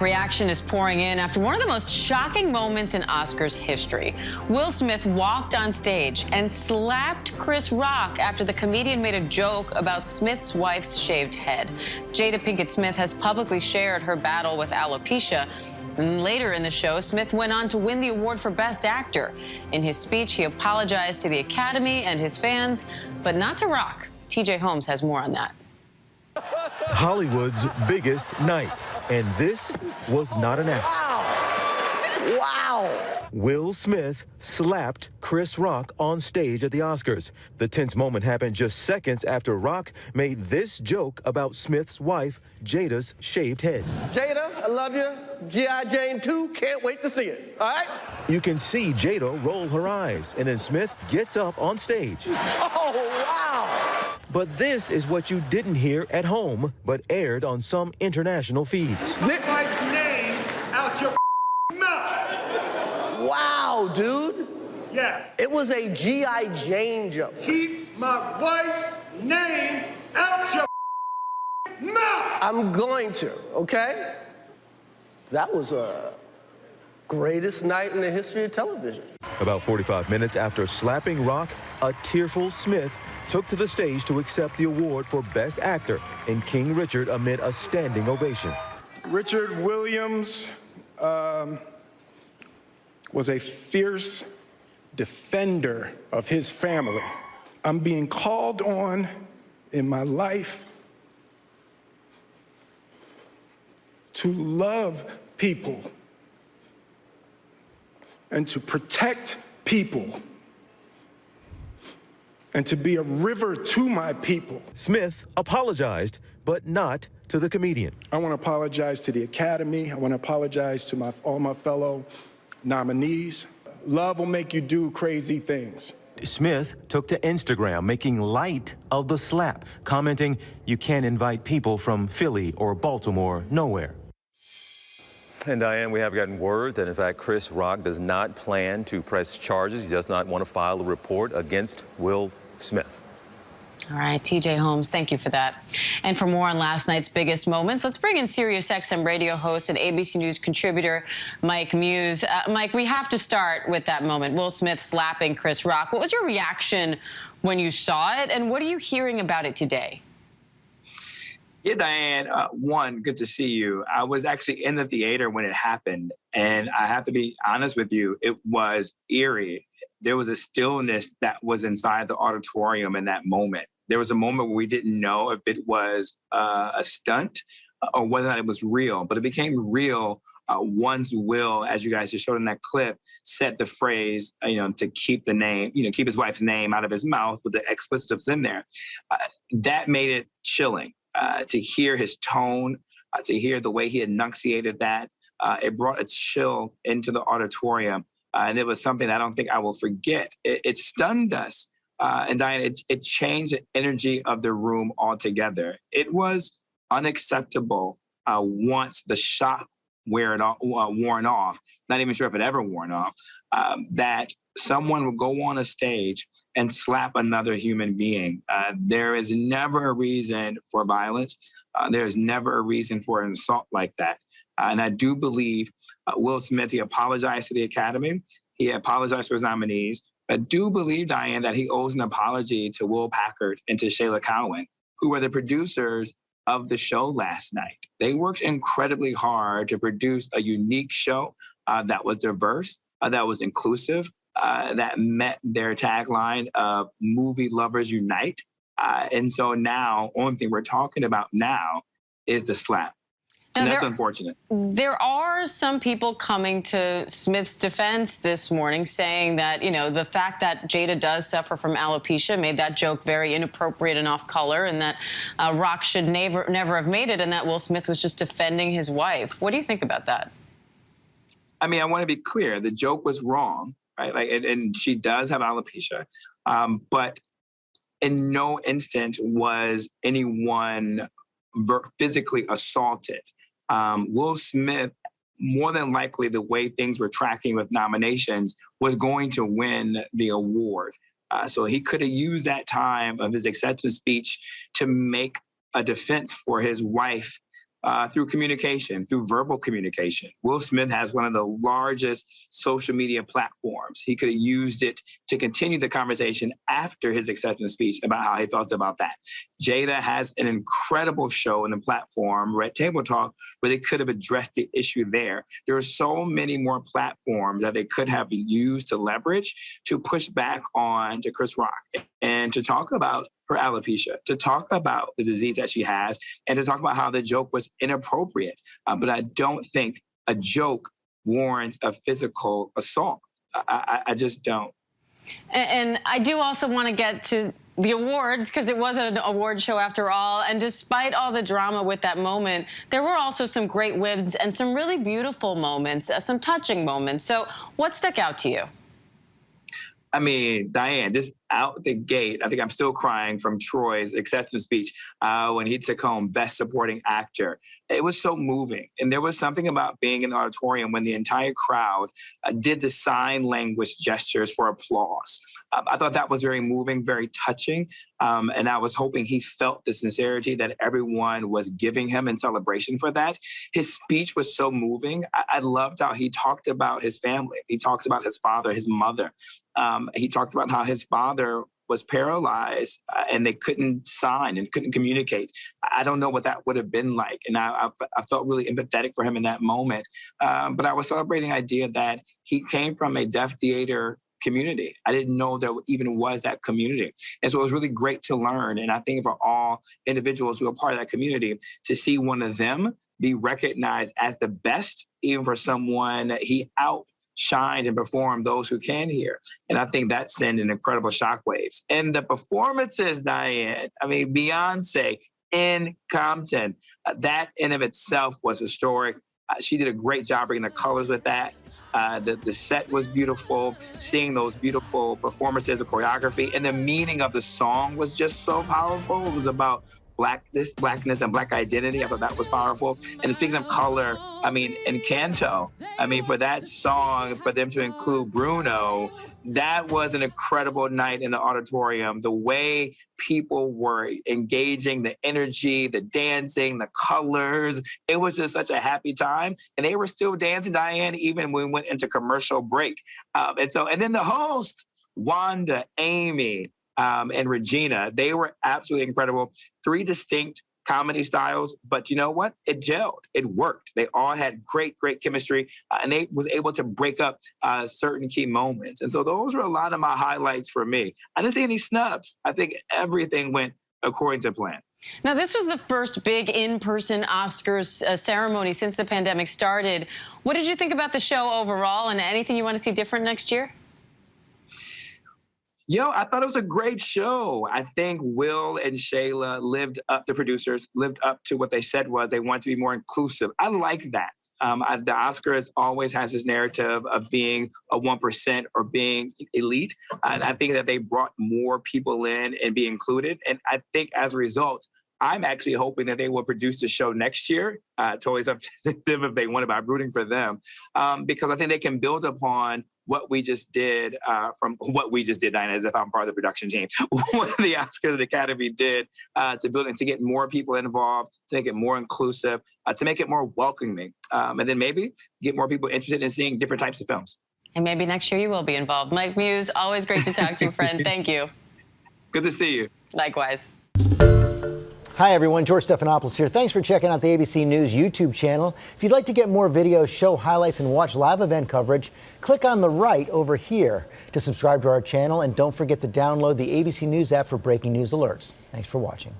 Reaction is pouring in after one of the most shocking moments in Oscars history. Will Smith walked on stage and slapped Chris Rock after the comedian made a joke about Smith's wife's shaved head. Jada Pinkett Smith has publicly shared her battle with alopecia. Later in the show, Smith went on to win the award for Best Actor. In his speech, he apologized to the Academy and his fans, but not to Rock. TJ Holmes has more on that. Hollywood's biggest night. And this was not an accident. Wow. Will Smith slapped Chris Rock on stage at the Oscars. The tense moment happened just seconds after Rock made this joke about Smith's wife, Jada's shaved head. Jada, I love you. G.I. Jane 2, can't wait to see it. All right? You can see Jada roll her eyes, and then Smith gets up on stage. Oh, wow. But this is what you didn't hear at home, but aired on some international feeds. Get my name out your mouth. Wow, dude. Yeah. It was a G.I. Jane joke. Keep my wife's name out your mouth. I'm going to, okay? That was a greatest night in the history of television. About 45 minutes after slapping Rock, a tearful Smith took to the stage to accept the award for Best Actor in King Richard amid a standing ovation. Richard Williams was a fierce defender of his family. I'm being called on in my life to love people and to protect people and to be a river to my people. Smith apologized, but not to the comedian. I want to apologize to the Academy. I want to apologize to all my fellow nominees. Love will make you do crazy things. Smith took to Instagram, making light of the slap, commenting, "You can't invite people from Philly or Baltimore nowhere." And Diane, we have gotten word that, in fact, Chris Rock does not plan to press charges. He does not want to file a report against Will Smith. All right, TJ Holmes, thank you for that. And for more on last night's biggest moments, let's bring in SiriusXM radio host and ABC News contributor Mike Muse. Mike, we have to start with that moment, Will Smith slapping Chris Rock. What was your reaction when you saw it, and what are you hearing about it today? Yeah, Diane, one, good to see you. I was actually in the theater when it happened, and I have to be honest with you, it was eerie. There was a stillness that was inside the auditorium in that moment. There was a moment where we didn't know if it was a stunt or whether or not it was real, but it became real once Will, as you guys just showed in that clip, said the phrase, to keep the name, keep his wife's name out of his mouth with the explicitives in there. That made it chilling. To hear his tone, to hear the way he enunciated that, it brought a chill into the auditorium. And it was something I don't think I will forget. It stunned us. And Diane, it changed the energy of the room altogether. It was unacceptable once the shock worn off, not even sure if it ever worn off, that someone would go on a stage and slap another human being. There is never a reason for violence. There is never a reason for an assault like that. And I do believe Will Smith, he apologized to the Academy. He apologized for his nominees. I do believe, Diane, that he owes an apology to Will Packard and to Shayla Cowan, who were the producers of the show last night. They worked incredibly hard to produce a unique show that was diverse, that was inclusive, that met their tagline of movie lovers unite. And so now, only thing we're talking about now is the slap. And that's unfortunate. There are some people coming to Smith's defense this morning saying that, the fact that Jada does suffer from alopecia made that joke very inappropriate and off color, and that Rock should never have made it, and that Will Smith was just defending his wife. What do you think about that? I mean, I want to be clear. The joke was wrong, right? And she does have alopecia, but in no instant was anyone physically assaulted. Will Smith, more than likely, the way things were tracking with nominations, was going to win the award. So he could have used that time of his acceptance speech to make a defense for his wife through communication, through verbal communication. Will Smith has one of the largest social media platforms. He could have used it to continue the conversation after his acceptance speech about how he felt about that. Jada has an incredible show and a platform, Red Table Talk, where they could have addressed the issue there. There are so many more platforms that they could have used to leverage to push back on to Chris Rock and to talk about her alopecia, to talk about the disease that she has, and to talk about how the joke was inappropriate. But I don't think a joke warrants a physical assault. I just don't. And I do also want to get to the awards, because it was an award show after all. And despite all the drama with that moment, there were also some great wins and some really beautiful moments, some touching moments. So what stuck out to you? I mean, Diane, just out the gate, I think I'm still crying from Troy's acceptance speech when he took home Best Supporting Actor. It was so moving. And there was something about being in the auditorium when the entire crowd did the sign language gestures for applause. I thought that was very moving, very touching. And I was hoping he felt the sincerity that everyone was giving him in celebration for that. His speech was so moving. I loved how he talked about his family. He talked about his father, his mother. He talked about how his father was paralyzed and they couldn't sign and couldn't communicate. I don't know what that would have been like. And I felt really empathetic for him in that moment. But I was celebrating the idea that he came from a deaf theater community. I didn't know there even was that community. And so it was really great to learn. And I think for all individuals who are part of that community, to see one of them be recognized as the best, even for someone he outshined and performed those who can hear. And I think that sent an incredible shockwaves. And the performances, Diane, I mean, Beyonce in Compton, that in of itself was historic. She did a great job bringing the colors with that. The set was beautiful. Seeing those beautiful performances of choreography and the meaning of the song was just so powerful. It was about blackness and black identity. I thought that was powerful. And speaking of color, I mean, Encanto, I mean, for that song, for them to include Bruno, that was an incredible night in the auditorium. The way people were engaging, the energy, the dancing, the colors, it was just such a happy time. And they were still dancing, Diane, even when we went into commercial break. And then the host, Wanda, Amy, and Regina, they were absolutely incredible. 3 distinct comedy styles, but you know what? It gelled. It worked. They all had great chemistry, and they was able to break up certain key moments. And so those were a lot of my highlights for me. I didn't see any snubs. I think everything went according to plan. Now, this was the first big in-person Oscars ceremony since the pandemic started. What did you think about the show overall, and anything you want to see different next year? I thought it was a great show. I think Will and Shayla the producers lived up to what they said was they wanted to be more inclusive. I like that. The Oscars always has this narrative of being a 1% or being elite. And I think that they brought more people in and be included. And I think as a result, I'm actually hoping that they will produce the show next year. It's always up to them if they want it, by rooting for them. Because I think they can build upon what we just did, Diana, as if I'm part of the production team, what the Oscars and Academy did to build and to get more people involved, to make it more inclusive, to make it more welcoming, and then maybe get more people interested in seeing different types of films. And maybe next year you will be involved. Mike Muse, always great to talk to you, friend. Thank you. Good to see you. Likewise. Hi, everyone. George Stephanopoulos here. Thanks for checking out the ABC News YouTube channel. If you'd like to get more videos, show highlights, and watch live event coverage, click on the right over here to subscribe to our channel. And don't forget to download the ABC News app for breaking news alerts. Thanks for watching.